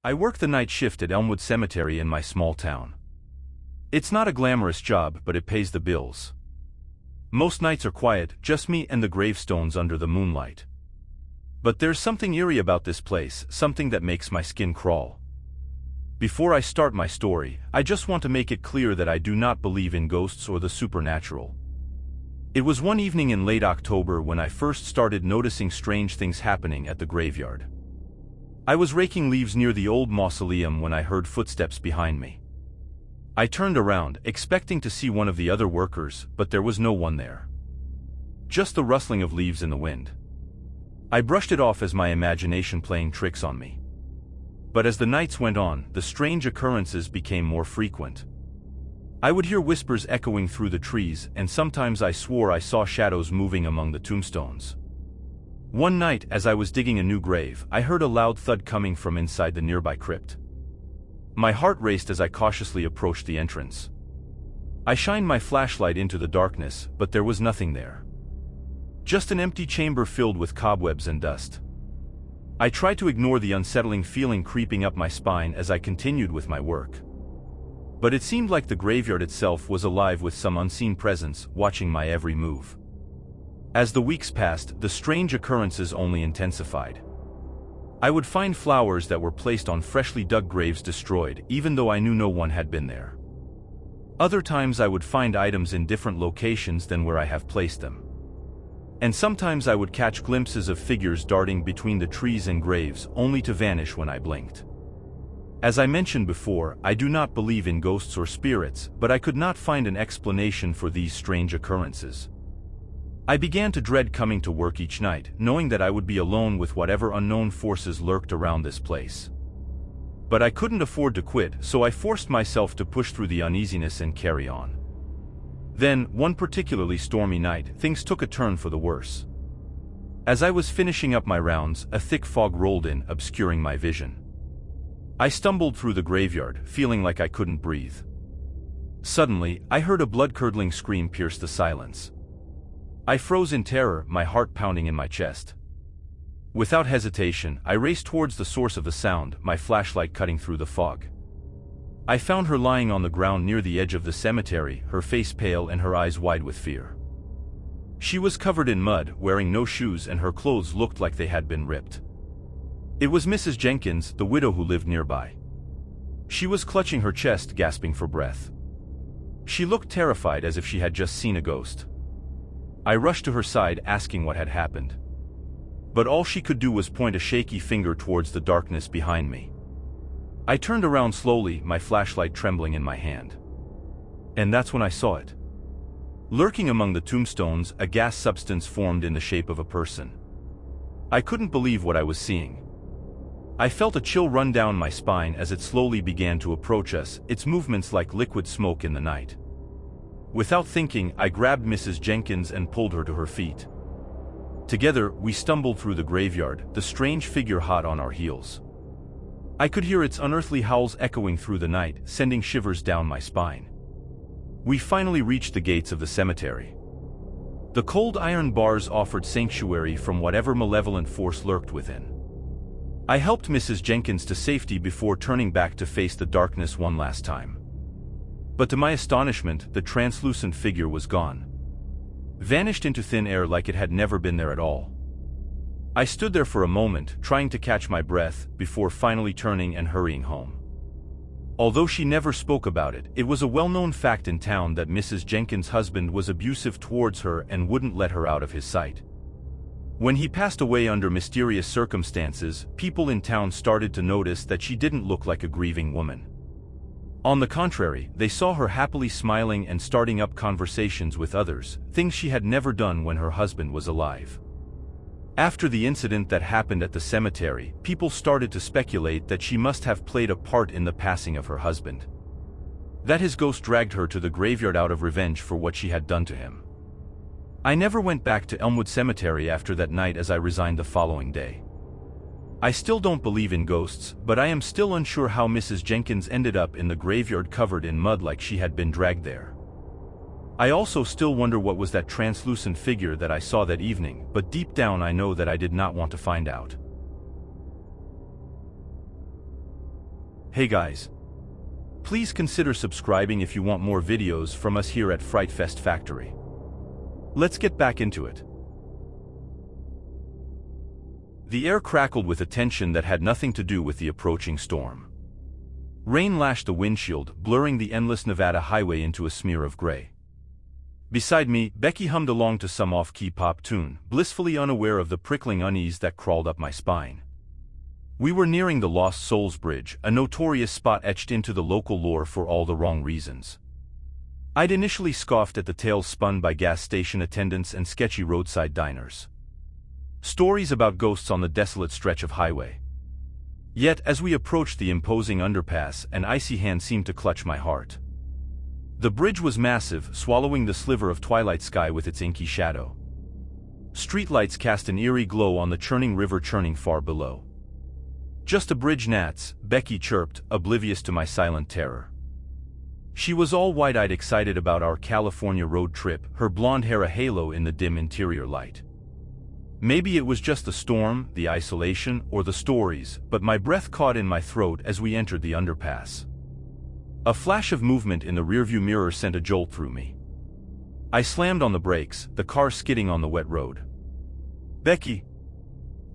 I work the night shift at Elmwood Cemetery in my small town. It's not a glamorous job, but it pays the bills. Most nights are quiet, just me and the gravestones under the moonlight. But there's something eerie about this place, something that makes my skin crawl. Before I start my story, I just want to make it clear that I do not believe in ghosts or the supernatural. It was one evening in late October when I first started noticing strange things happening at the graveyard. I was raking leaves near the old mausoleum when I heard footsteps behind me. I turned around, expecting to see one of the other workers, but there was no one there. Just the rustling of leaves in the wind. I brushed it off as my imagination playing tricks on me. But as the nights went on, the strange occurrences became more frequent. I would hear whispers echoing through the trees, and sometimes I swore I saw shadows moving among the tombstones. One night, as I was digging a new grave, I heard a loud thud coming from inside the nearby crypt. My heart raced as I cautiously approached the entrance. I shined my flashlight into the darkness, but there was nothing there. Just an empty chamber filled with cobwebs and dust. I tried to ignore the unsettling feeling creeping up my spine as I continued with my work. But it seemed like the graveyard itself was alive with some unseen presence, watching my every move. As the weeks passed, the strange occurrences only intensified. I would find flowers that were placed on freshly dug graves destroyed, even though I knew no one had been there. Other times I would find items in different locations than where I have placed them. And sometimes I would catch glimpses of figures darting between the trees and graves, only to vanish when I blinked. As I mentioned before, I do not believe in ghosts or spirits, but I could not find an explanation for these strange occurrences. I began to dread coming to work each night, knowing that I would be alone with whatever unknown forces lurked around this place. But I couldn't afford to quit, so I forced myself to push through the uneasiness and carry on. Then, one particularly stormy night, things took a turn for the worse. As I was finishing up my rounds, a thick fog rolled in, obscuring my vision. I stumbled through the graveyard, feeling like I couldn't breathe. Suddenly, I heard a blood-curdling scream pierce the silence. I froze in terror, my heart pounding in my chest. Without hesitation, I raced towards the source of the sound, my flashlight cutting through the fog. I found her lying on the ground near the edge of the cemetery, her face pale and her eyes wide with fear. She was covered in mud, wearing no shoes, and her clothes looked like they had been ripped. It was Mrs. Jenkins, the widow who lived nearby. She was clutching her chest, gasping for breath. She looked terrified, as if she had just seen a ghost. I rushed to her side, asking what had happened. But all she could do was point a shaky finger towards the darkness behind me. I turned around slowly, my flashlight trembling in my hand. And that's when I saw it. Lurking among the tombstones, a gas substance formed in the shape of a person. I couldn't believe what I was seeing. I felt a chill run down my spine as it slowly began to approach us, its movements like liquid smoke in the night. Without thinking, I grabbed Mrs. Jenkins and pulled her to her feet. Together, we stumbled through the graveyard, the strange figure hot on our heels. I could hear its unearthly howls echoing through the night, sending shivers down my spine. We finally reached the gates of the cemetery. The cold iron bars offered sanctuary from whatever malevolent force lurked within. I helped Mrs. Jenkins to safety before turning back to face the darkness one last time. But to my astonishment, the translucent figure was gone. Vanished into thin air like it had never been there at all. I stood there for a moment, trying to catch my breath, before finally turning and hurrying home. Although she never spoke about it, it was a well-known fact in town that Mrs. Jenkins' husband was abusive towards her and wouldn't let her out of his sight. When he passed away under mysterious circumstances, people in town started to notice that she didn't look like a grieving woman. On the contrary, they saw her happily smiling and starting up conversations with others, things she had never done when her husband was alive. After the incident that happened at the cemetery, people started to speculate that she must have played a part in the passing of her husband. That his ghost dragged her to the graveyard out of revenge for what she had done to him. I never went back to Elmwood Cemetery after that night, as I resigned the following day. I still don't believe in ghosts, but I am still unsure how Mrs. Jenkins ended up in the graveyard covered in mud like she had been dragged there. I also still wonder what was that translucent figure that I saw that evening, but deep down I know that I did not want to find out. Hey guys. Please consider subscribing if you want more videos from us here at Fright Fest Factory. Let's get back into it. The air crackled with a tension that had nothing to do with the approaching storm. Rain lashed the windshield, blurring the endless Nevada highway into a smear of gray. Beside me, Becky hummed along to some off-key pop tune, blissfully unaware of the prickling unease that crawled up my spine. We were nearing the Lost Souls Bridge, a notorious spot etched into the local lore for all the wrong reasons. I'd initially scoffed at the tales spun by gas station attendants and sketchy roadside diners. Stories about ghosts on the desolate stretch of highway. Yet, as we approached the imposing underpass, an icy hand seemed to clutch my heart. The bridge was massive, swallowing the sliver of twilight sky with its inky shadow. Streetlights cast an eerie glow on the churning river churning far below. "Just a bridge, Nats," Becky chirped, oblivious to my silent terror. She was all wide-eyed excited about our California road trip, her blonde hair a halo in the dim interior light. Maybe it was just the storm, the isolation, or the stories, but my breath caught in my throat as we entered the underpass. A flash of movement in the rearview mirror sent a jolt through me. I slammed on the brakes, the car skidding on the wet road. "Becky!"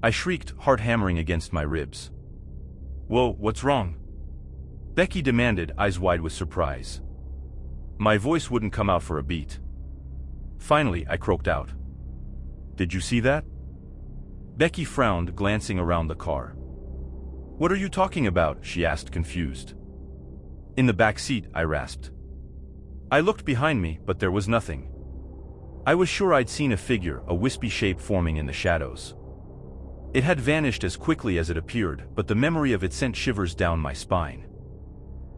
I shrieked, heart hammering against my ribs. "Whoa, what's wrong?" Becky demanded, eyes wide with surprise. My voice wouldn't come out for a beat. Finally, I croaked out. "Did you see that?" Becky frowned, glancing around the car. "What are you talking about?" she asked, confused. "In the back seat," I rasped. I looked behind me, but there was nothing. I was sure I'd seen a figure, a wispy shape forming in the shadows. It had vanished as quickly as it appeared, but the memory of it sent shivers down my spine.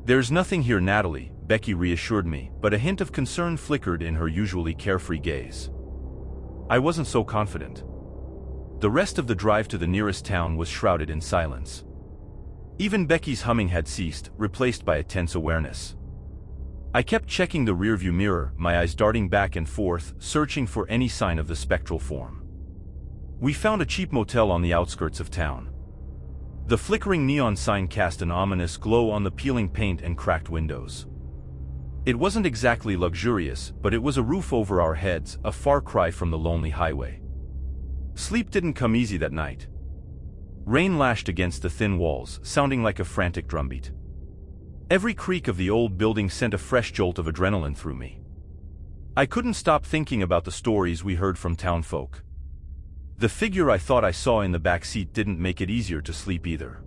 "There's nothing here, Natalie," Becky reassured me, but a hint of concern flickered in her usually carefree gaze. I wasn't so confident. The rest of the drive to the nearest town was shrouded in silence. Even Becky's humming had ceased, replaced by a tense awareness. I kept checking the rearview mirror, my eyes darting back and forth, searching for any sign of the spectral form. We found a cheap motel on the outskirts of town. The flickering neon sign cast an ominous glow on the peeling paint and cracked windows. It wasn't exactly luxurious, but it was a roof over our heads, a far cry from the lonely highway. Sleep didn't come easy that night. Rain lashed against the thin walls, sounding like a frantic drumbeat. Every creak of the old building sent a fresh jolt of adrenaline through me. I couldn't stop thinking about the stories we heard from townfolk. The figure I thought I saw in the back seat didn't make it easier to sleep either.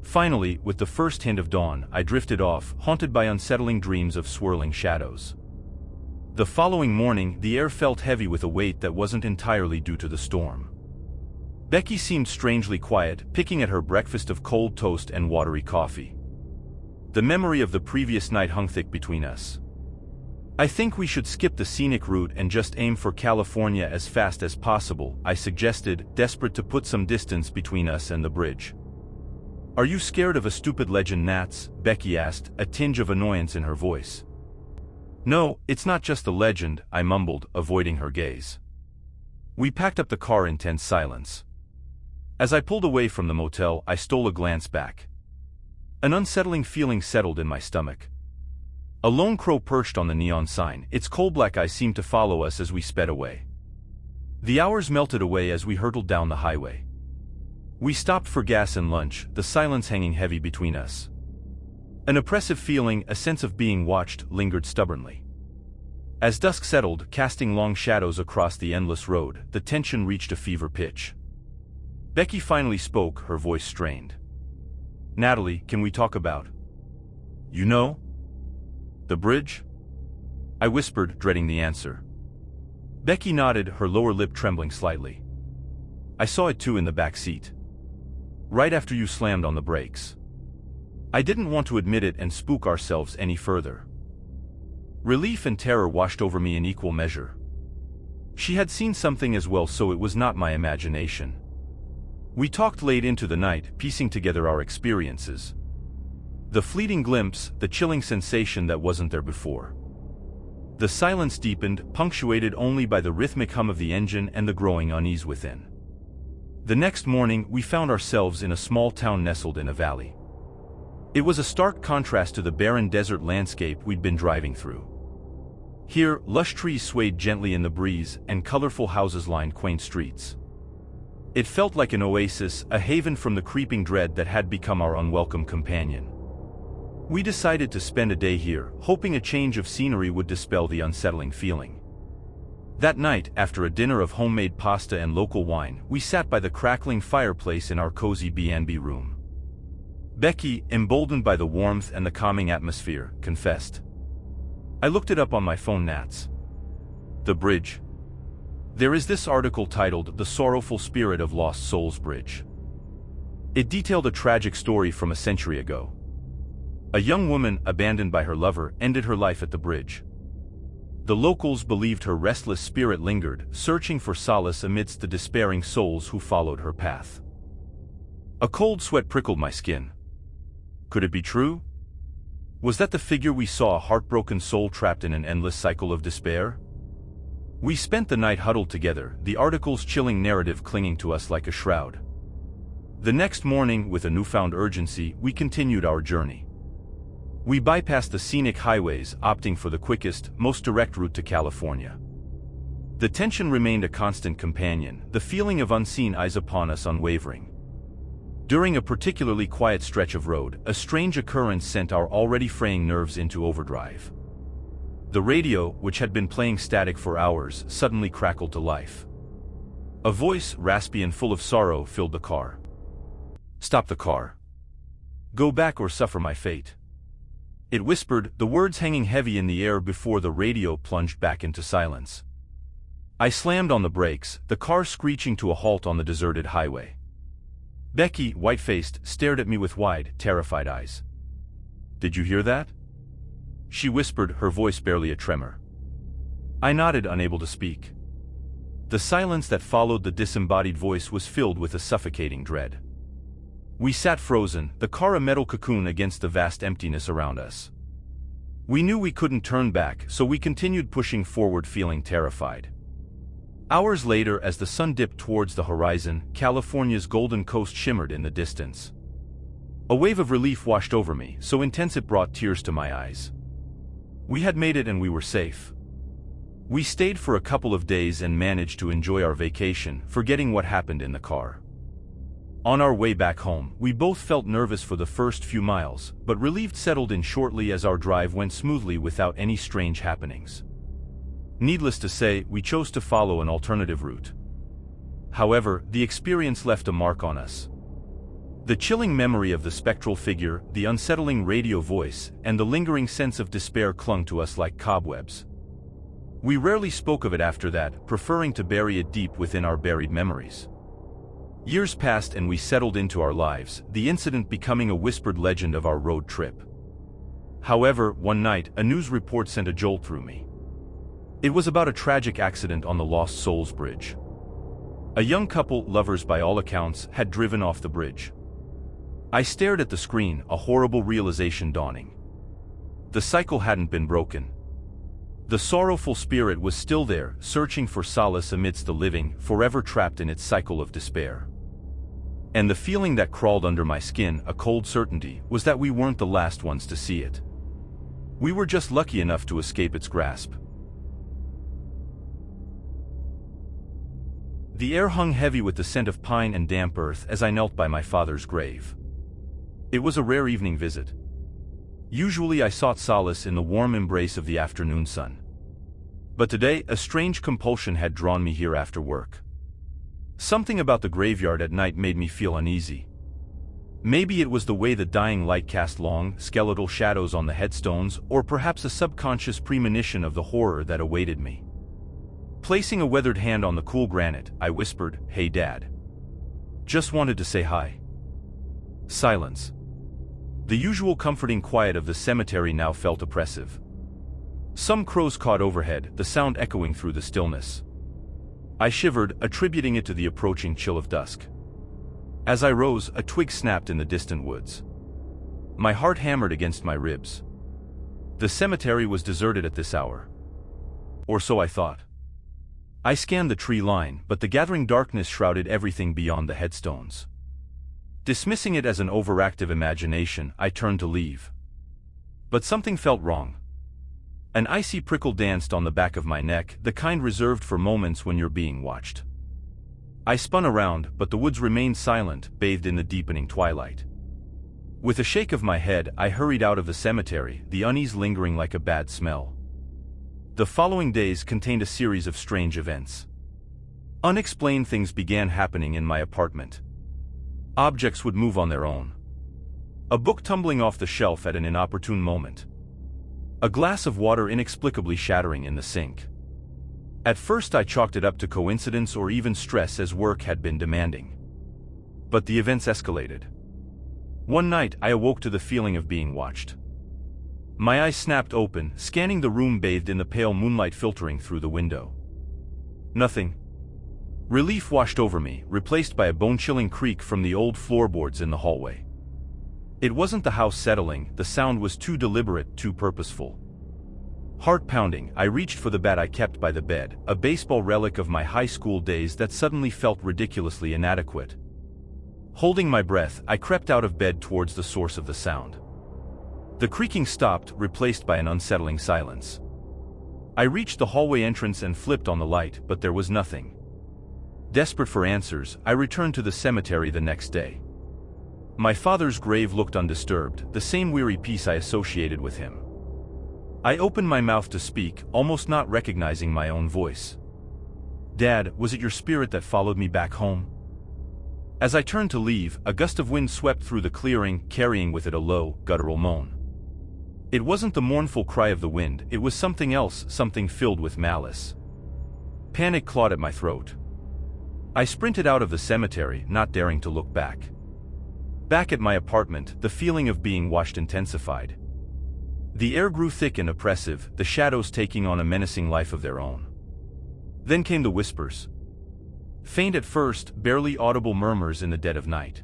Finally, with the first hint of dawn, I drifted off, haunted by unsettling dreams of swirling shadows. The following morning, the air felt heavy with a weight that wasn't entirely due to the storm. Becky seemed strangely quiet, picking at her breakfast of cold toast and watery coffee. The memory of the previous night hung thick between us. "I think we should skip the scenic route and just aim for California as fast as possible," I suggested, desperate to put some distance between us and the bridge. "Are you scared of a stupid legend, Nats?" Becky asked, a tinge of annoyance in her voice. "No, it's not just a legend," I mumbled, avoiding her gaze. We packed up the car in tense silence. As I pulled away from the motel, I stole a glance back. An unsettling feeling settled in my stomach. A lone crow perched on the neon sign, its coal-black eyes seemed to follow us as we sped away. The hours melted away as we hurtled down the highway. We stopped for gas and lunch, the silence hanging heavy between us. An oppressive feeling, a sense of being watched, lingered stubbornly. As dusk settled, casting long shadows across the endless road, the tension reached a fever pitch. Becky finally spoke, her voice strained. "Natalie, can we talk about, you know, the bridge?" I whispered, dreading the answer. Becky nodded, her lower lip trembling slightly. "I saw it too in the back seat. Right after you slammed on the brakes." I didn't want to admit it and spook ourselves any further. Relief and terror washed over me in equal measure. She had seen something as well, so it was not my imagination. We talked late into the night, piecing together our experiences. The fleeting glimpse, the chilling sensation that wasn't there before. The silence deepened, punctuated only by the rhythmic hum of the engine and the growing unease within. The next morning, we found ourselves in a small town nestled in a valley. It was a stark contrast to the barren desert landscape we'd been driving through. Here, lush trees swayed gently in the breeze, and colorful houses lined quaint streets. It felt like an oasis, a haven from the creeping dread that had become our unwelcome companion. We decided to spend a day here, hoping a change of scenery would dispel the unsettling feeling. That night, after a dinner of homemade pasta and local wine, we sat by the crackling fireplace in our cozy B&B room. Becky, emboldened by the warmth and the calming atmosphere, confessed. I looked it up on my phone. Nats. The bridge. There is this article titled "The Sorrowful Spirit of Lost Souls Bridge." It detailed a tragic story from a century ago. A young woman, abandoned by her lover, ended her life at the bridge. The locals believed her restless spirit lingered, searching for solace amidst the despairing souls who followed her path. A cold sweat prickled my skin. Could it be true? Was that the figure we saw, a heartbroken soul trapped in an endless cycle of despair? We spent the night huddled together, the article's chilling narrative clinging to us like a shroud. The next morning, with a newfound urgency, we continued our journey. We bypassed the scenic highways, opting for the quickest, most direct route to California. The tension remained a constant companion, the feeling of unseen eyes upon us unwavering. During a particularly quiet stretch of road, a strange occurrence sent our already fraying nerves into overdrive. The radio, which had been playing static for hours, suddenly crackled to life. A voice, raspy and full of sorrow, filled the car. Stop the car. Go back or suffer my fate. It whispered, the words hanging heavy in the air before the radio plunged back into silence. I slammed on the brakes, the car screeching to a halt on the deserted highway. Becky, white-faced, stared at me with wide, terrified eyes. Did you hear that? She whispered, her voice barely a tremor. I nodded, unable to speak. The silence that followed the disembodied voice was filled with a suffocating dread. We sat frozen, the car a metal cocoon against the vast emptiness around us. We knew we couldn't turn back, so we continued pushing forward, feeling terrified. Hours later, as the sun dipped towards the horizon, California's golden coast shimmered in the distance. A wave of relief washed over me, so intense it brought tears to my eyes. We had made it and we were safe. We stayed for a couple of days and managed to enjoy our vacation, forgetting what happened in the car. On our way back home, we both felt nervous for the first few miles, but relieved settled in shortly as our drive went smoothly without any strange happenings. Needless to say, we chose to follow an alternative route. However, the experience left a mark on us. The chilling memory of the spectral figure, the unsettling radio voice, and the lingering sense of despair clung to us like cobwebs. We rarely spoke of it after that, preferring to bury it deep within our buried memories. Years passed and we settled into our lives, the incident becoming a whispered legend of our road trip. However, one night, a news report sent a jolt through me. It was about a tragic accident on the Lost Souls Bridge. A young couple, lovers by all accounts, had driven off the bridge. I stared at the screen, a horrible realization dawning. The cycle hadn't been broken. The sorrowful spirit was still there, searching for solace amidst the living, forever trapped in its cycle of despair. And the feeling that crawled under my skin, a cold certainty, was that we weren't the last ones to see it. We were just lucky enough to escape its grasp. The air hung heavy with the scent of pine and damp earth as I knelt by my father's grave. It was a rare evening visit. Usually I sought solace in the warm embrace of the afternoon sun. But today, a strange compulsion had drawn me here after work. Something about the graveyard at night made me feel uneasy. Maybe it was the way the dying light cast long, skeletal shadows on the headstones, or perhaps a subconscious premonition of the horror that awaited me. Placing a weathered hand on the cool granite, I whispered, "Hey Dad. Just wanted to say hi." Silence. The usual comforting quiet of the cemetery now felt oppressive. Some crows cawed overhead, the sound echoing through the stillness. I shivered, attributing it to the approaching chill of dusk. As I rose, a twig snapped in the distant woods. My heart hammered against my ribs. The cemetery was deserted at this hour. Or so I thought. I scanned the tree line, but the gathering darkness shrouded everything beyond the headstones. Dismissing it as an overactive imagination, I turned to leave. But something felt wrong. An icy prickle danced on the back of my neck, the kind reserved for moments when you're being watched. I spun around, but the woods remained silent, bathed in the deepening twilight. With a shake of my head, I hurried out of the cemetery, the unease lingering like a bad smell. The following days contained a series of strange events. Unexplained things began happening in my apartment. Objects would move on their own. A book tumbling off the shelf at an inopportune moment. A glass of water inexplicably shattering in the sink. At first I chalked it up to coincidence or even stress as work had been demanding. But the events escalated. One night I awoke to the feeling of being watched. My eyes snapped open, scanning the room bathed in the pale moonlight filtering through the window. Nothing. Relief washed over me, replaced by a bone-chilling creak from the old floorboards in the hallway. It wasn't the house settling, the sound was too deliberate, too purposeful. Heart pounding, I reached for the bat I kept by the bed, a baseball relic of my high school days that suddenly felt ridiculously inadequate. Holding my breath, I crept out of bed towards the source of the sound. The creaking stopped, replaced by an unsettling silence. I reached the hallway entrance and flipped on the light, but there was nothing. Desperate for answers, I returned to the cemetery the next day. My father's grave looked undisturbed, the same weary peace I associated with him. I opened my mouth to speak, almost not recognizing my own voice. "Dad, was it your spirit that followed me back home?" As I turned to leave, a gust of wind swept through the clearing, carrying with it a low, guttural moan. It wasn't the mournful cry of the wind, it was something else, something filled with malice. Panic clawed at my throat. I sprinted out of the cemetery, not daring to look back. Back at my apartment, the feeling of being watched intensified. The air grew thick and oppressive, the shadows taking on a menacing life of their own. Then came the whispers. Faint at first, barely audible murmurs in the dead of night.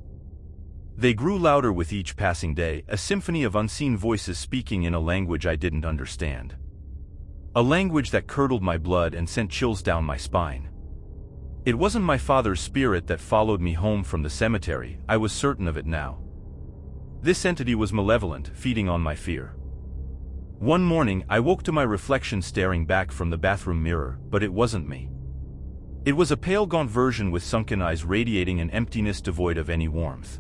They grew louder with each passing day, a symphony of unseen voices speaking in a language I didn't understand. A language that curdled my blood and sent chills down my spine. It wasn't my father's spirit that followed me home from the cemetery, I was certain of it now. This entity was malevolent, feeding on my fear. One morning, I woke to my reflection staring back from the bathroom mirror, but it wasn't me. It was a pale, gaunt version with sunken eyes radiating an emptiness devoid of any warmth.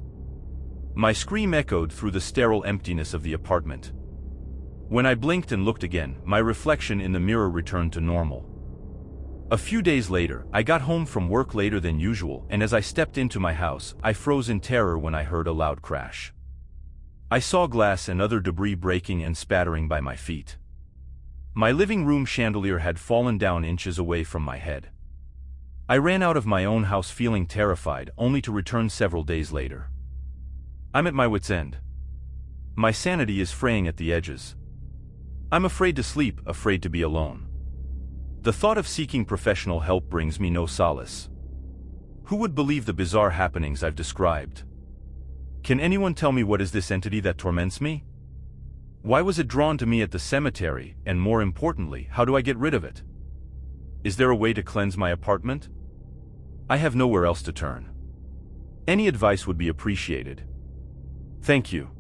My scream echoed through the sterile emptiness of the apartment. When I blinked and looked again, my reflection in the mirror returned to normal. A few days later, I got home from work later than usual, and as I stepped into my house, I froze in terror when I heard a loud crash. I saw glass and other debris breaking and spattering by my feet. My living room chandelier had fallen down inches away from my head. I ran out of my own house feeling terrified, only to return several days later. I'm at my wit's end. My sanity is fraying at the edges. I'm afraid to sleep, afraid to be alone. The thought of seeking professional help brings me no solace. Who would believe the bizarre happenings I've described? Can anyone tell me what is this entity that torments me? Why was it drawn to me at the cemetery, and more importantly, how do I get rid of it? Is there a way to cleanse my apartment? I have nowhere else to turn. Any advice would be appreciated. Thank you.